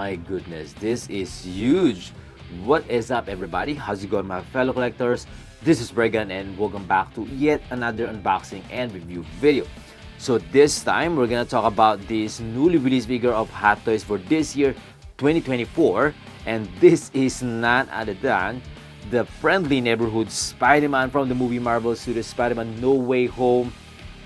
my goodness, this is huge. What is up, everybody? How's it going, my fellow collectors? This is Bregan and welcome back to yet another unboxing and review video. So this time we're gonna talk about this newly released figure of Hot Toys for this year 2024, and this is none other than the friendly neighborhood Spider-Man from the movie Marvel Studios Spider-Man No Way Home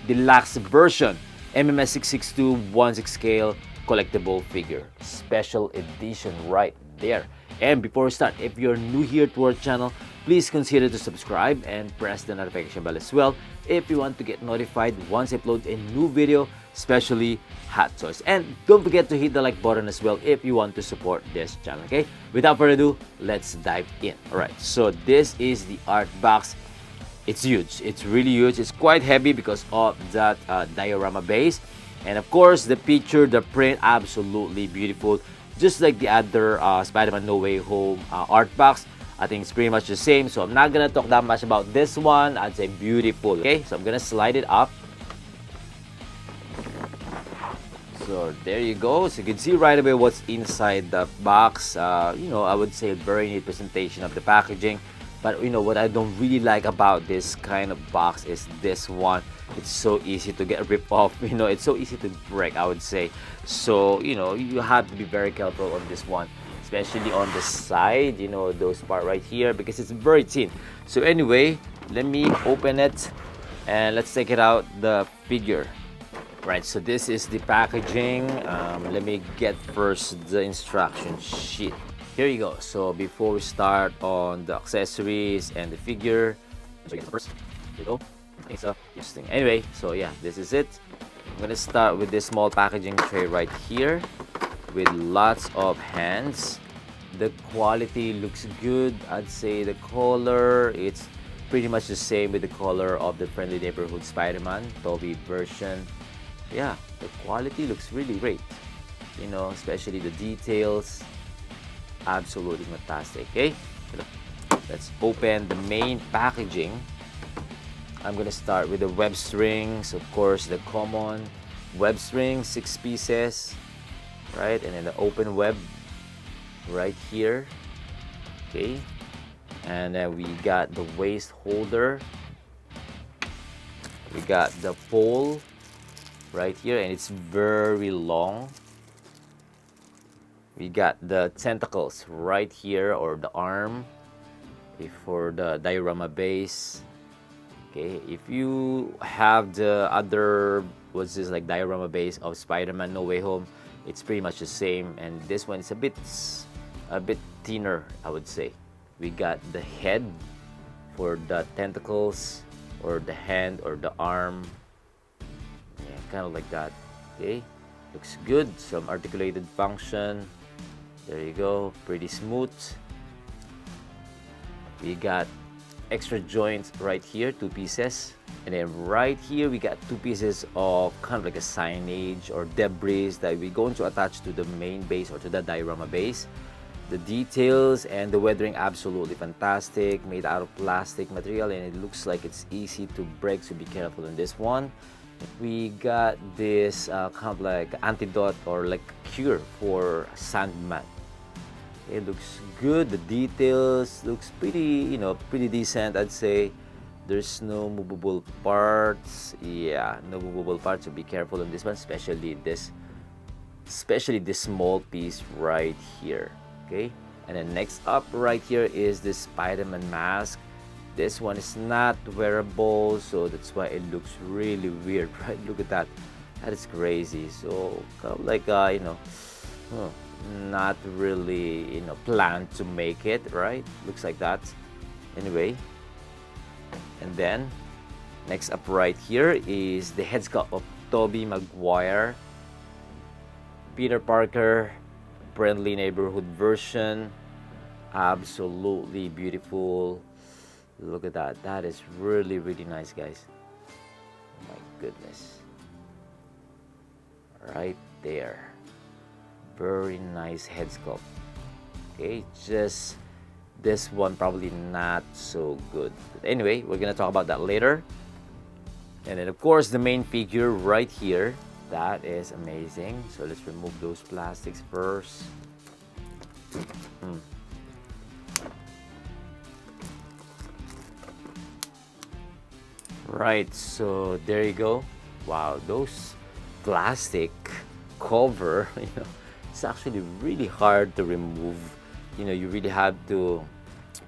Deluxe version MMS 662 1/6 scale collectible figure, special edition right there. And before we start, if you're new here to our channel, please consider to subscribe and press the notification bell as well if you want to get notified once I upload a new video, especially Hot Toys. And don't forget to hit the like button as well if you want to support this channel, okay? Without further ado, let's dive in. Alright, so this is the art box. It's huge. It's really huge. It's quite heavy because of that diorama base. And of course, the picture, the print, absolutely beautiful. Just like the other Spider-Man No Way Home art box. I think it's pretty much the same. So I'm not gonna talk that much about this one. I'd say beautiful. Okay, so I'm gonna slide it up. So there you go. So you can see right away what's inside the box. You know, I would say a very neat presentation of the packaging. But you know what I don't really like about this kind of box is this one. It's so easy to get ripped off. You know, it's so easy to break, I would say. So you know, you have to be very careful on this one, especially on the side. You know, those part right here because it's very thin. So anyway, let me open it and let's take it out the figure. Right, so this is the packaging. Let me get first the instruction sheet. Here you go. So before we start on the accessories and the figure, so first, there you go. It's interesting. Anyway, so yeah, this is it. I'm gonna start with this small packaging tray right here with lots of hands. The quality looks good. I'd say the color, it's pretty much the same with the color of the Friendly Neighborhood Spider-Man Toby version. Yeah, the quality looks really great. You know, especially the details. Absolutely fantastic. Okay, let's open the main packaging. I'm gonna start with the web strings, of course, the common web string, 6 pieces, right? And then the open web right here. Okay, and then we got the waist holder. We got the pole right here, and it's very long. We got the tentacles right here, or the arm for the diorama base. Okay, if you have the other, what's this, like diorama base of Spider-Man No Way Home, it's pretty much the same, and this one is a bit thinner, I would say. We got the head for the tentacles, or the hand, or the arm. Yeah, kind of like that. Okay, looks good. Some articulated function. There you go, pretty smooth. We got extra joints right here, 2 pieces. And then right here, we got 2 pieces of kind of like a signage or debris that we're going to attach to the main base or to the diorama base. The details and the weathering, absolutely fantastic. Made out of plastic material, and it looks like it's easy to break, so be careful on this one. We got this kind of like antidote or like cure for Sandman. It looks good. The details looks pretty, you know, pretty decent, I'd say. There's no movable parts. Yeah, no movable parts, so be careful on this one, especially this small piece right here. Okay, and then next up right here is this Spider-Man mask. This one is not wearable, so that's why it looks really weird, right? Look at that. That is crazy. So kind of like you know, not really, you know, planned to make it, right? Looks like that. Anyway, and then next up right here is the head sculpt of Tobey Maguire, Peter Parker, Friendly Neighborhood version. Absolutely beautiful. Look at that. That is really, really nice, guys. Oh my goodness. Right there. Very nice head sculpt. Okay, just this one probably not so good. But anyway, we're gonna talk about that later. And then of course the main figure right here. That is amazing. So let's remove those plastics first. Hmm. Right, so there you go. Wow, those plastic cover, it's actually really hard to remove. You really have to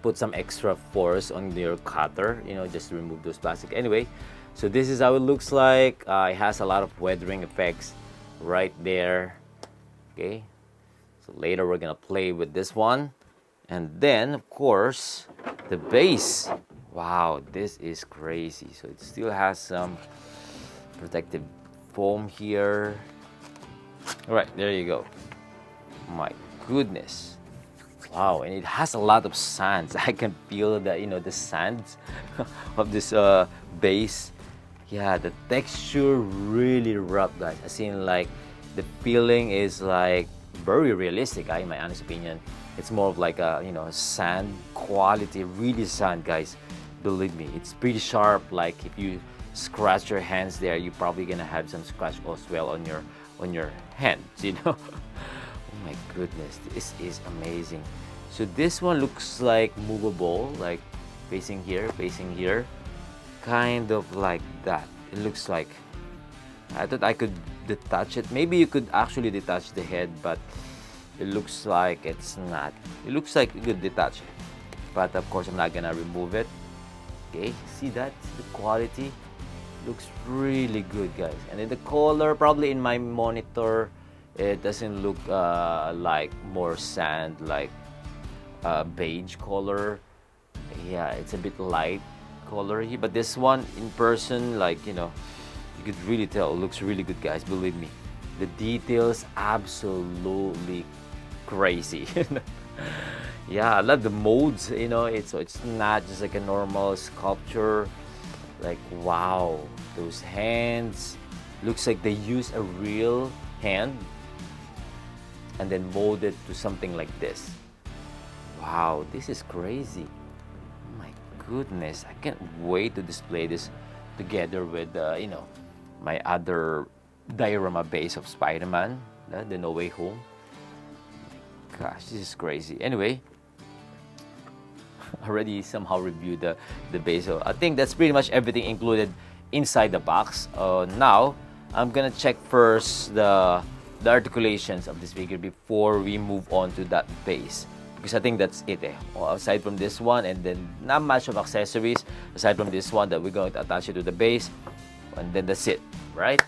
put some extra force on your cutter, just to remove those plastic. Anyway, so this is how it looks like. It has a lot of weathering effects right there. Okay, so later we're gonna play with this one. And then, of course, the base. Wow, this is crazy. So it still has some protective foam here. All right, there you go. My goodness. Wow, and it has a lot of sands. I can feel the sands of this base. Yeah, the texture really rough, guys. I seen like the feeling is like very realistic, in my honest opinion. It's more of like a sand quality, really sand, guys. Believe me, it's pretty sharp. Like if you scratch your hands there, you're probably gonna have some scratch as well on your hands. Oh my goodness, this is amazing. So this one looks like movable, like facing here, kind of like that. It looks like, I thought I could detach it. Maybe you could actually detach the head, but it looks like it's not. It looks like you could detach it, but of course I'm not gonna remove it. Okay, see that? The quality looks really good, guys. And then the color, probably in my monitor, it doesn't look like more sand, like beige color. Yeah, it's a bit light color here, but this one in person, like you could really tell. It looks really good, guys. Believe me, the details absolutely crazy. Yeah, I love the modes. It's not just like a normal sculpture. Like wow, those hands looks like they use a real hand and then molded to something like this. Wow, this is crazy. Oh my goodness, I can't wait to display this together with my other diorama base of Spider-Man, the No Way Home. Gosh, this is crazy. Anyway, already somehow reviewed the base. So I think that's pretty much everything included inside the box. Now, I'm gonna check first the articulations of this figure before we move on to that base. Because I think that's it. Well, aside from this one, and then not much of accessories, aside from this one that we're going to attach it to the base, and then that's it, right?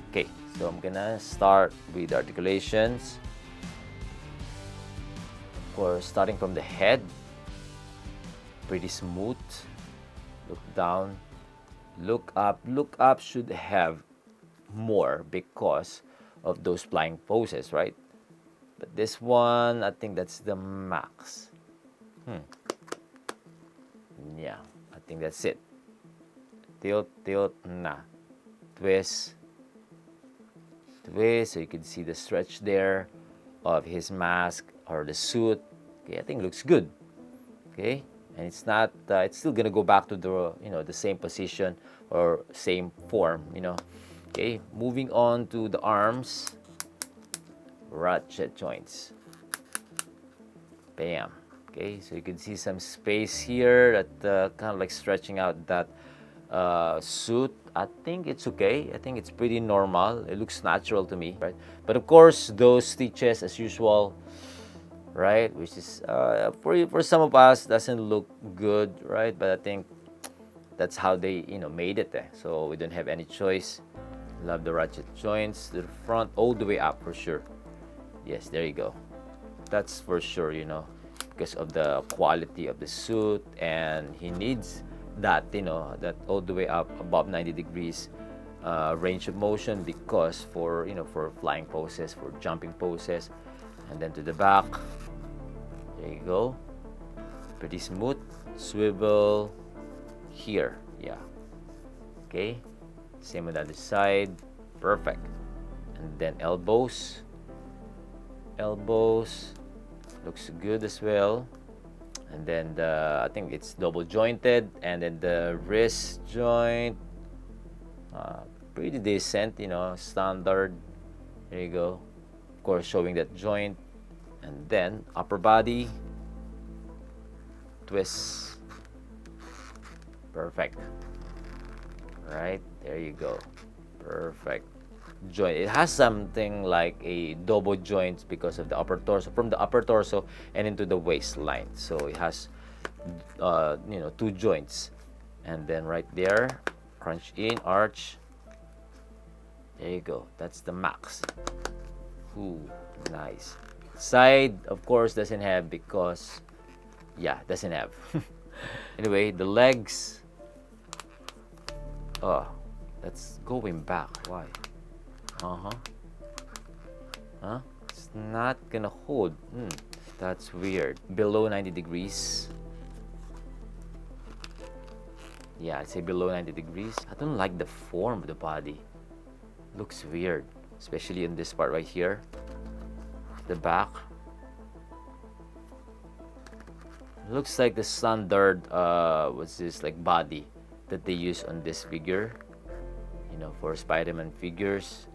Okay, so I'm gonna start with articulations. Of course, starting from the head, pretty smooth. Look down, look up. Look up should have more because of those flying poses, right? But this one, I think that's the max. Yeah, I think that's it. Tilt, nah. Twist, so you can see the stretch there of his mask or the suit. Okay, I think it looks good. Okay, and it's not. It's still gonna go back to the same position or same form. Okay, moving on to the arms. Ratchet joints. Bam. Okay, so you can see some space here that kind of like stretching out that suit. I think it's okay. I think it's pretty normal. It looks natural to me, right? But of course, those stitches, as usual, right? Which is for some of us doesn't look good, right? But I think that's how they made it. So we don't have any choice. Love the ratchet joints to the front all the way up for sure. Yes, there you go. That's for sure, because of the quality of the suit, and he needs that, that all the way up above 90 degrees range of motion, because for flying poses, for jumping poses. And then to the back, there you go. Pretty smooth. Swivel here, yeah. Okay, same on the other side. Perfect. And then elbows looks good as well. And then I think it's double jointed, and then the wrist joint, pretty decent, standard. There you go. Of course, showing that joint. And then upper body, twist. Perfect. Right, there you go. Perfect. Joint. It has something like a double joints because of the upper torso, from the upper torso and into the waistline. So it has, two joints. And then right there, crunch in, arch. There you go. That's the max. Ooh, nice. Side, of course, doesn't have because, yeah, doesn't have. Anyway, the legs. Oh, that's going back. Why? Huh? It's not gonna hold. That's weird. Below 90 degrees. Yeah, I'd say below 90 degrees. I don't like the form of the body. Looks weird, especially in this part right here. The back. Looks like the standard, what's this, like body that they use on this figure. For Spider-Man figures.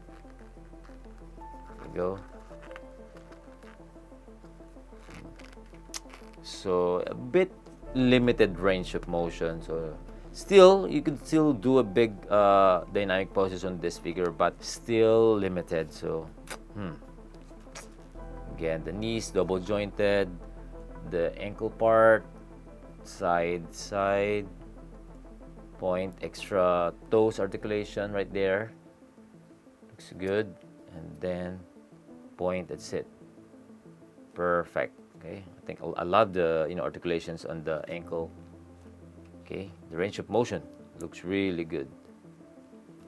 There you go. So a bit limited range of motion. So still, you could still do a big dynamic poses on this figure, but still limited. So again, the knees double jointed, the ankle part, side, point, extra toes articulation right there. Looks good. And then point, that's it. Perfect. Okay, I think I love the articulations on the ankle. Okay, the range of motion looks really good.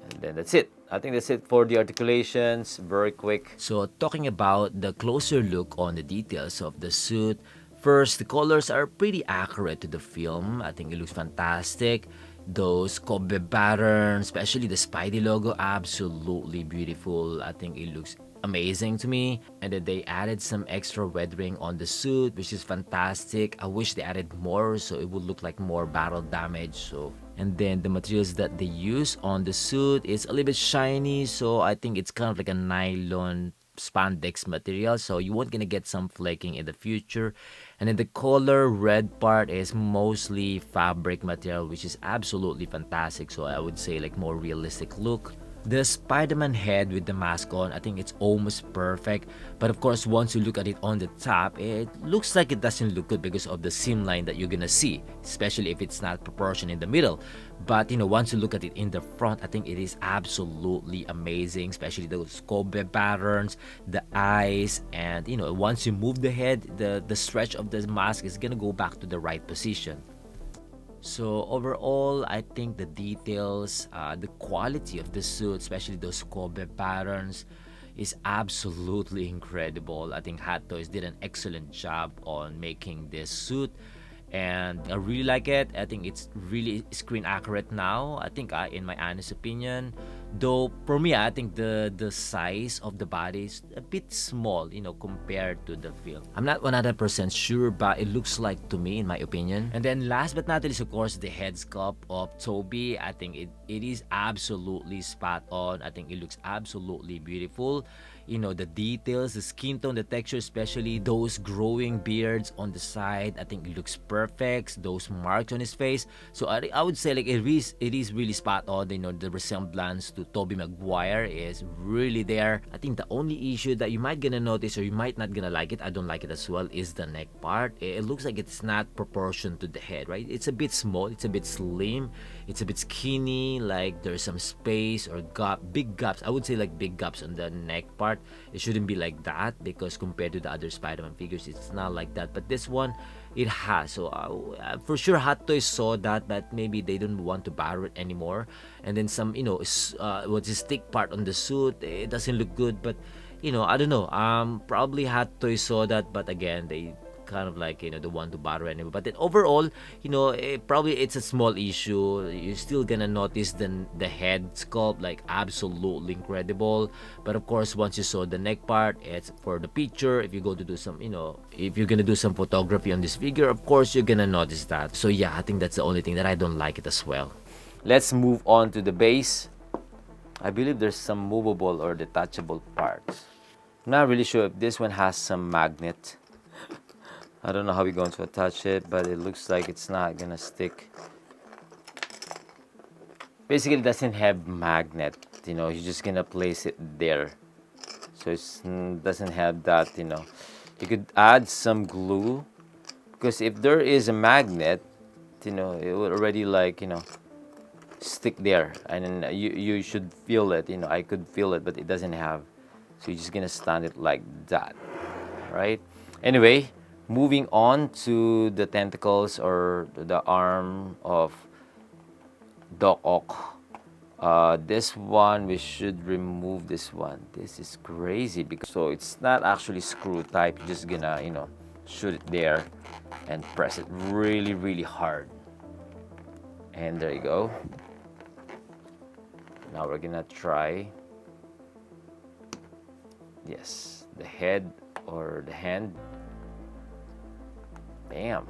And then that's it. I think that's it for the articulations. Very quick. So talking about the closer look on the details of the suit. First, the colors are pretty accurate to the film. I think it looks fantastic. Those Kobe patterns, especially the Spidey logo, absolutely beautiful. I think it looks amazing to me. And then they added some extra weathering on the suit, which is fantastic. I wish they added more so it would look like more battle damage. So, and then the materials that they use on the suit is a little bit shiny, so I think it's kind of like a nylon spandex material, so you won't gonna get some flaking in the future. And then the color red part is mostly fabric material, which is absolutely fantastic. So I would say like more realistic look. The Spider-Man head with the mask on, I think it's almost perfect. But of course, once you look at it on the top, it looks like it doesn't look good because of the seam line that you're gonna see, especially if it's not proportioned in the middle. But once you look at it in the front, I think it is absolutely amazing, especially those Kobe patterns, the eyes, and once you move the head, the stretch of the mask is gonna go back to the right position. So overall, I think the details, the quality of the suit, especially those Kobe patterns, is absolutely incredible. I think Hot Toys did an excellent job on making this suit, and I really like it. I think it's really screen accurate now. I think, in my honest opinion, though for me, I think the size of the body is a bit small, compared to the film. I'm not 100% sure, but it looks like to me, in my opinion. And then last but not least, of course, the head sculpt of Toby. I think it is absolutely spot on. I think it looks absolutely beautiful. The details, the skin tone, the texture, especially those growing beards on the side, I think it looks perfect. Those marks on his face. So I would say like it is really spot on. The resemblance to Tobey Maguire is really there. I think the only issue that you might gonna notice or you might not gonna like it, I don't like it as well, is the neck part. It looks like it's not proportioned to the head, right? It's a bit small, it's a bit slim, it's a bit skinny, like there's some space or big gaps. I would say like big gaps on the neck part. It shouldn't be like that because compared to the other Spider-Man figures, it's not like that. But this one, it has. So for sure, Hot Toys saw that, but maybe they don't want to borrow it anymore. And then some, what's the stick part on the suit? It doesn't look good, but I don't know. Probably Hot Toys saw that, but again, they kind of like the one to borrow anymore. But then overall, probably it's a small issue. You're still gonna notice the head sculpt, like absolutely incredible. But of course, once you saw the neck part, it's for the picture. If you go to do some, if you're gonna do some photography on this figure, of course you're gonna notice that. So yeah, I think that's the only thing that I don't like it as well. Let's move on to the base. I believe there's some movable or detachable parts. I'm not really sure if this one has some magnet. I don't know how we're going to attach it, but it looks like it's not gonna stick. Basically, it doesn't have magnet. You're just gonna place it there, so it doesn't have that. You could add some glue, because if there is a magnet, it would already like stick there, and then you should feel it. I could feel it, but it doesn't have. So you're just gonna stand it like that, right? Anyway, moving on to the tentacles or the arm of Doc Ock. This one, we should remove this one. This is crazy because so it's not actually screw type. You're just gonna shoot it there and press it really really hard, and there you go. Now we're gonna try, yes, the head or the hand. Bam.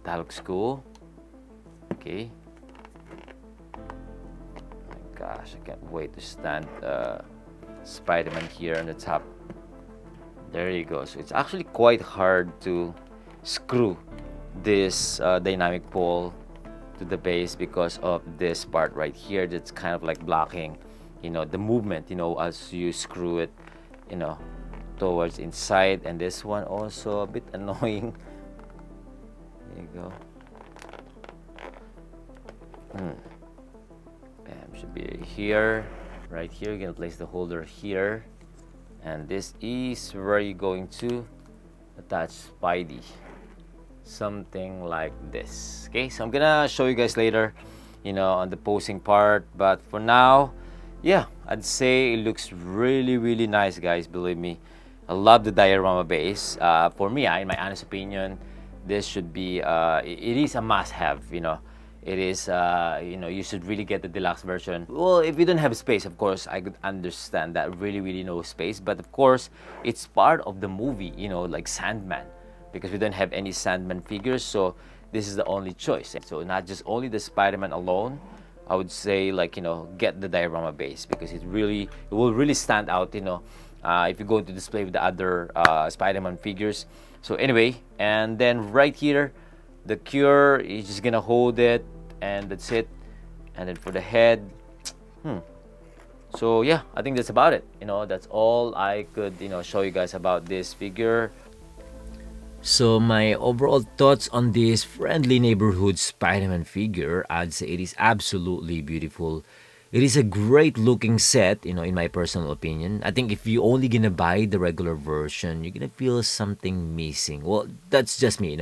That looks cool. Okay. My gosh, I can't wait to stand Spider-Man here on the top. There you go. So it's actually quite hard to screw this dynamic pole to the base because of this part right here that's kind of like blocking the movement as you screw it towards inside. And this one also a bit annoying. There you go. Bam, should be here, right here. You're gonna place the holder here, and this is where you're going to attach Spidey, something like this. Okay, so I'm gonna show you guys later on the posing part, but for now, yeah, I'd say it looks really really nice, guys. Believe me, I love the diorama base. For me, in my honest opinion, this should be it is a must-have. It is you should really get the deluxe version. Well, if you don't have space, of course I could understand that, really really no space, but of course it's part of the movie, like Sandman, because we don't have any Sandman figures, so this is the only choice. So not just only the Spider-Man alone, I would say, like, get the diorama base, because it will really stand out, if you go to display with the other Spider-Man figures. So anyway, and then right here, the cure is just gonna hold it, and that's it. And then for the head, so yeah, I think that's about it. That's all I could show you guys about this figure. So my overall thoughts on this friendly neighborhood Spider-Man figure, I'd say it is absolutely beautiful. It is a great looking set, in my personal opinion. I think if you only gonna buy the regular version, you're gonna feel something missing. Well, that's just me,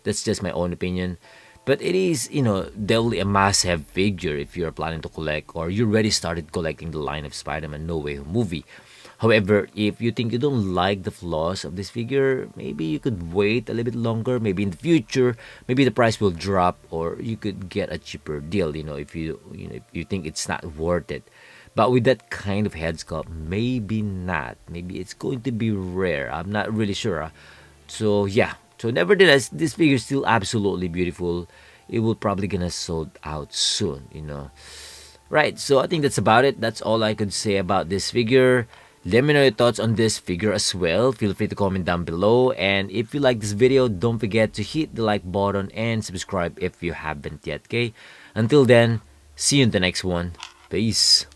that's just my own opinion. But it is, definitely a must-have figure if you're planning to collect, or you already started collecting the line of Spider-Man No Way Home movie. However, if you think you don't like the flaws of this figure, maybe you could wait a little bit longer. Maybe in the future, maybe the price will drop, or you could get a cheaper deal. If you think it's not worth it. But with that kind of head sculpt, maybe not. Maybe it's going to be rare. I'm not really sure. So yeah. So nevertheless, this figure is still absolutely beautiful. It will probably gonna sold out soon. Right. So I think that's about it. That's all I could say about this figure. Let me know your thoughts on this figure as well. Feel free to comment down below. And if you like this video, don't forget to hit the like button and subscribe if you haven't yet, okay? Until then, see you in the next one. Peace.